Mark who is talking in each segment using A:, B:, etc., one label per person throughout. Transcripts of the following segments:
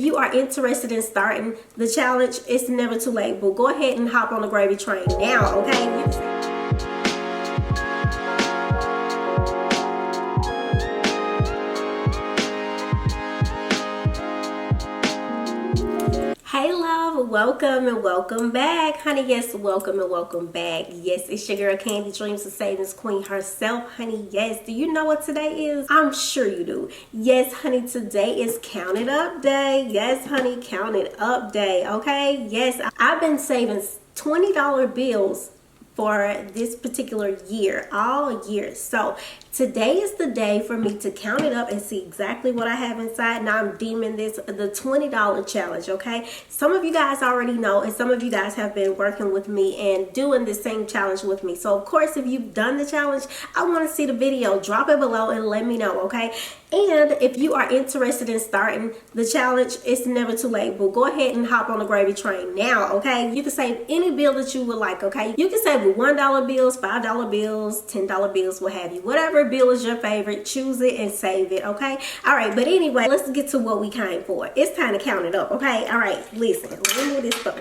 A: you are interested in starting the challenge, it's never too late. But go ahead and hop on the gravy train now, okay? Hey love, welcome and welcome back. Honey, yes, welcome and welcome back. Yes, it's your girl Candy Dreams the Savings Queen herself, honey. Yes, do you know what today is? I'm sure you do. Yes, honey, today is Count It Up Day. Yes, honey, Count It Up Day, okay? Yes, I've been saving $20 bills for this particular year, all year. So today is the day for me to count it up and see exactly what I have inside. Now I'm deeming this the $20 challenge, okay? Some of you guys already know, and some of you guys have been working with me and doing the same challenge with me. So of course, if you've done the challenge, I want to see the video. Drop it below and let me know, okay? And if you are interested in starting the challenge, it's never too late. But go ahead and hop on the gravy train now, okay? You can save any bill that you would like, okay? You can save $1 bills, $5 bills, $10 bills, what have you. Whatever bill is your favorite, choose it and save it, okay? All right, but anyway, let's get to what we came for. It's time to count it up, okay? All right, listen, let me move this stuff.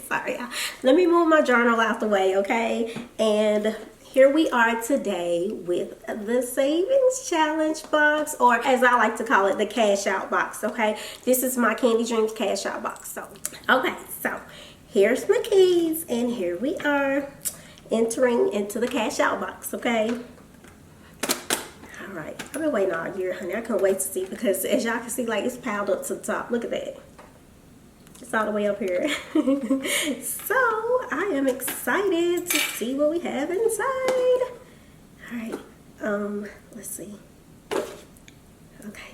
A: Sorry, let me move my journal out the way, okay? And here we are today with the savings challenge box, or as I like to call it, the cash out box, okay? This is my Candy Dreams cash out box. So, okay, so here's my keys, and here we are entering into the cash out box, okay? All right, I've been waiting all year, honey. I can't wait to see, because as y'all can see, like, it's piled up to the top. Look at that. It's all the way up here. So I am excited to see what we have inside. All right, let's see. Okay.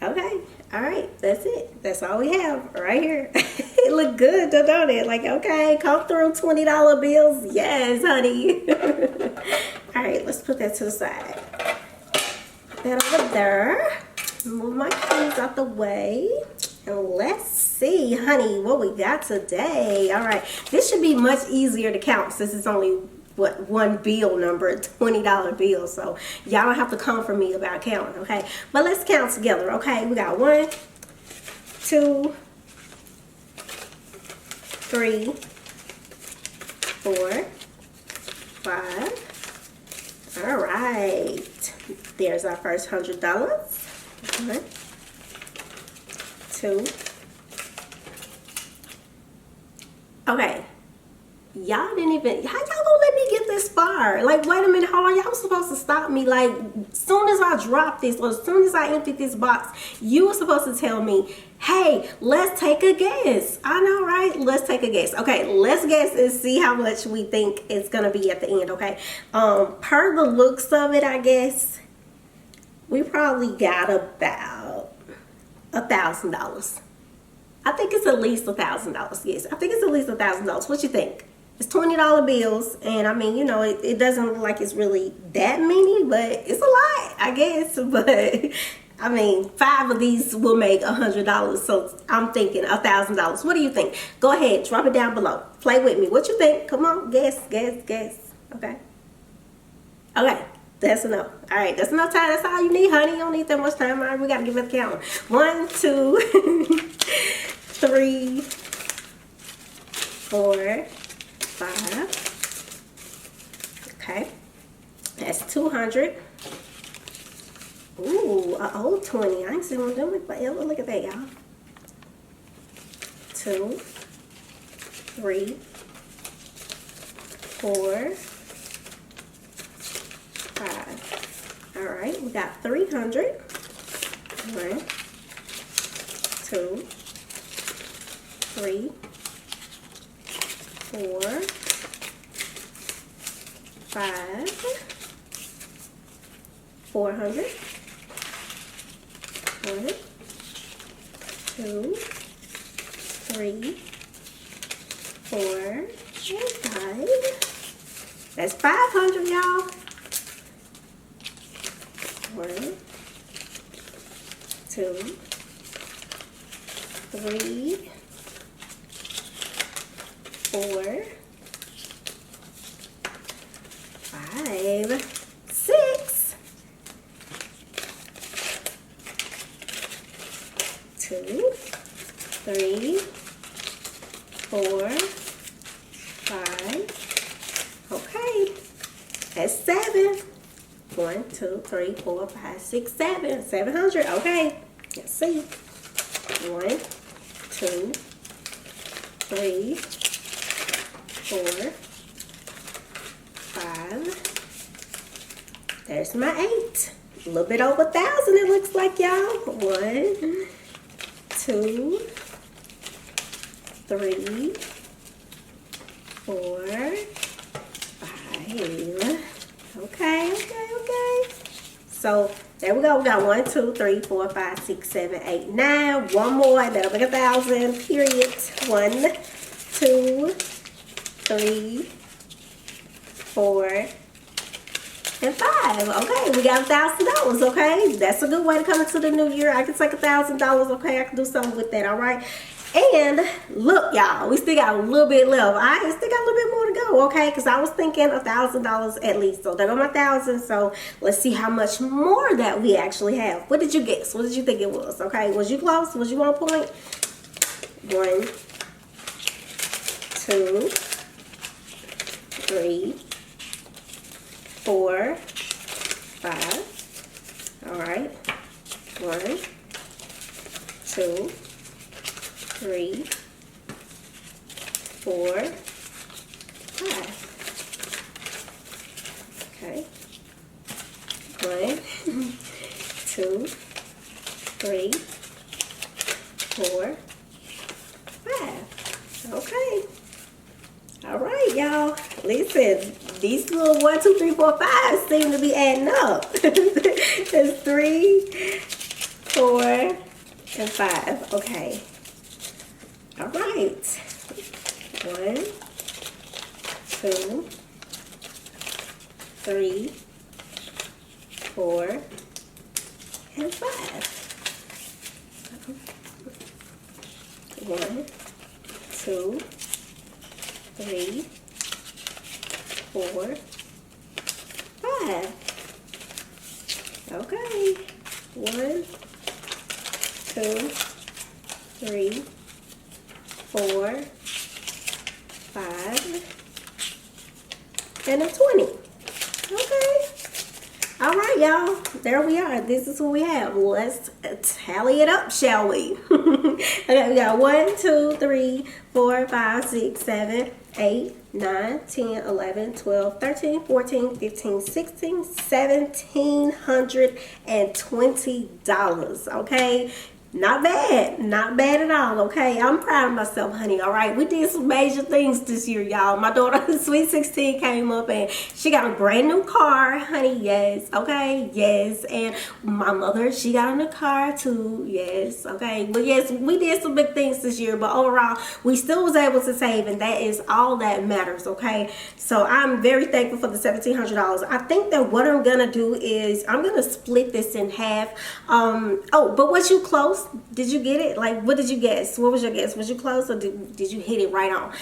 A: Okay, all right, that's it. That's all we have right here. It look good, don't it? Like, okay, come through, $20 bills. Yes, honey. All right, let's put that to the side. That over there. Move my keys out the way. And let's see, honey, what we got today. All right, this should be much easier to count since it's only, what, one bill number, $20 bill. So y'all don't have to come for me about counting, okay? But let's count together, okay? We got 1, 2, 3, 4, 5. All right. There's our first $100. 1, 2. Okay. Y'all didn't even, how y'all gonna let me get this far? Like, wait a minute, hold on. Y'all was supposed to stop me. Like, as soon as I drop this, or as soon as I empty this box, you were supposed to tell me, hey, let's take a guess. I know, right? Let's take a guess. Okay, let's guess and see how much we think it's gonna be at the end, okay? Per the looks of it, I guess, we probably got about $1,000. I think it's at least $1,000. Yes, I think it's at least $1,000. What you think? It's $20 bills, and I mean, you know, it doesn't look like it's really that many, but it's a lot, I guess. But I mean, 5 of these will make $100, so I'm thinking $1,000. What do you think? Go ahead, drop it down below. Play with me. What you think? Come on, guess. Okay. Okay. That's enough. All right, that's enough time. That's all you need, honey. You don't need that much time. All right, we got to give it a count. 1, 2, 3, 4, 5. Okay. That's 200. Ooh, an old 20. I ain't seen one doing it, but look at that, y'all. 2, 3, 4, 5. All right, we got 300. 1, 2, 3, 4, 5. 400. 1, 2, 3, 4, and 5. That's 500, y'all. 1, 2, 3, 4, 5, 6. 2, 3, 4, 5. Okay, that's 7. 1, 2, 3, 4, 5, 6, 7. 700. Okay, let's see. 1, 2, 3, 4, 5. There's my 8. A little bit over 1,000 it looks like, y'all. 1, 2, 3, 4, 5. Okay. So there we go. We got 1, 2, 3, 4, 5, 6, 7, 8, 9. One more. That'll make 1,000. Period. 1, 2, 3, 4, and 5. Okay, we got $1,000. Okay, that's a good way to come into the new year. I can take $1,000. Okay, I can do something with that. All right. And look, y'all, we still got a little bit left. I still got a little bit more to go, okay? Because I was thinking $1,000 at least. So there go my 1,000. So let's see how much more that we actually have. What did you guess? What did you think it was? Okay, was you close? Was you on point? 1, 2, 3, 4, 5. All right. 1, 2, 3, 4, 5. Okay. 1, 2, 3, 4, 5. Okay. All right, y'all. Listen, these little 1, 2, 3, 4, 5 seem to be adding up. There's 3, 4, and 5. Okay. All right. 1, 2, 3, 4, and 5. 1, 2, 3, 4, 5. Okay. 1, 2, 3, 4, 5, and a 20. Okay. All right, y'all. There we are. This is what we have. Let's tally it up, shall we? Okay, we got 1, 2, 3, 4, 5, 6, 7, 8, 9, 10, 11, 12, 13, 14, 15, 16, $1,720. Okay. Not bad. Not bad at all, okay? I'm proud of myself, honey, all right? We did some major things this year, y'all. My daughter, Sweet 16, came up and she got a brand new car, honey, yes, okay? Yes. And my mother, she got in a car too, yes, okay? But yes, we did some big things this year, but overall, we still was able to save, and that is all that matters, okay? So I'm very thankful for the $1,700. I think that what I'm gonna do is I'm gonna split this in half. Oh, but was you close? Did you get it? Like, what did you guess? What was your guess? Was you close, or did you hit it right on?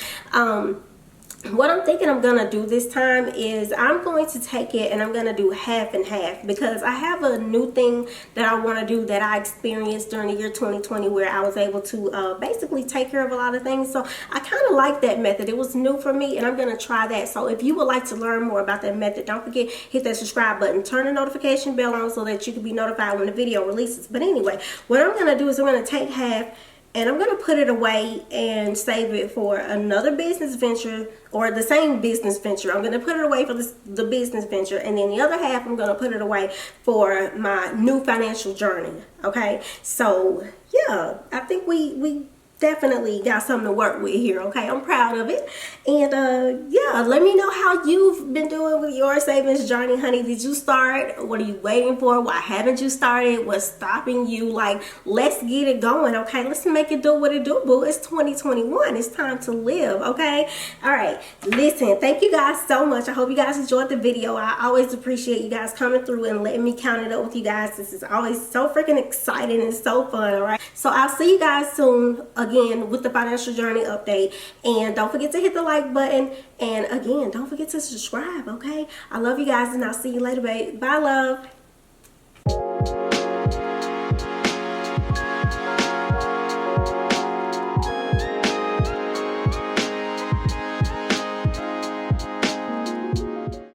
A: What I'm thinking I'm gonna do this time is I'm going to take it and I'm gonna do half and half, because I have a new thing that I want to do that I experienced during the year 2020, where I was able to basically take care of a lot of things. So I kind of like that method. It was new for me, and I'm gonna try that. So if you would like to learn more about that method, don't forget, hit that subscribe button, turn the notification bell on so that you can be notified when the video releases. But anyway, what I'm gonna do is I'm gonna take half and I'm going to put it away and save it for another business venture, or the same business venture. I'm going to put it away for the business venture, and then the other half I'm going to put it away for my new financial journey. Okay, so yeah, I think we definitely got something to work with here. Okay, I'm proud of it. And yeah, let me know how you've been doing with your savings journey, honey. Did you start? What are you waiting for? Why haven't you started? What's stopping you? Like, let's get it going. Okay, let's make it do what it do, boo. It's 2021. It's time to live. Okay, all right, listen, thank you guys so much. I hope you guys enjoyed the video. I always appreciate you guys coming through and letting me count it up with you guys. This is always so freaking exciting and so fun. All right, so I'll see you guys soon again with the financial journey update. And don't forget to hit the like button, and again, don't forget to subscribe. Okay, I love you guys, and I'll see you later, babe. Bye, love.